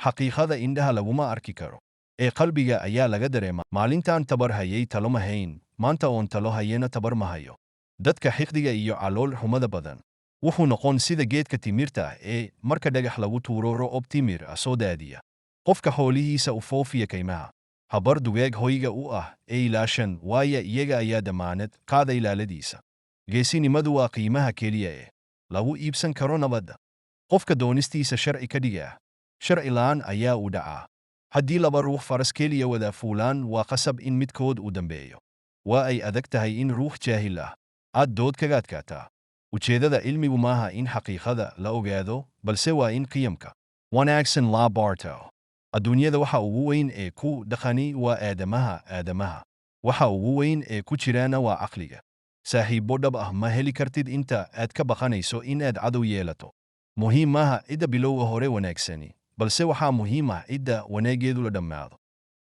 xaqiiqada indhaha laguma arki karo ee qalbiga ayaa laga dareema. Maalintaan tabar hayay talo ma hayn, maanta oon talo hayena tabar ma hayo. Dadka xiqdiga iyo calool xumada badan wuxuu noqon sida geedka timirta ah ee marka dhagax lagu tuuro roob timir ah soo daadiya. Qofka xoolihiisa u foofiya kaymaha, habar dugaag hoyga u ah ee ilaashan waaya iyaga ayaa damaanad qaada ilaaladiisa. Geesinimadu waa qiimaha keliya ee lagu iibsan karo nabadda. Qofka doonistiisa sharci ka dhiga, sharci la'aan ayaa u dhacaa. Haddii laba ruux faras keliya wada fuulaan, waa qasab in midkood u dambeeyo. Waa ay adag tahay in ruux jaahil ah aad dood kaga adkaataa. Ujeedada cilmigu maaha in xaqiiqada la ogaado, balse waa in qiyamka wanaagsan la barto. Adduunyada waxa ugu weyn ee ku dhaqani waa aadamaha. Waxa ugu weyn ee ku jiraana waa caqliga. Saaxiibo dhab ah ma heli kartid inta aad ka baqanayso in aad cadow yeelato. Muhiim maaha cidda bilowga hore wanaagsani, balse waxaa muhiim ah cidda wanaageedu la dhammaado.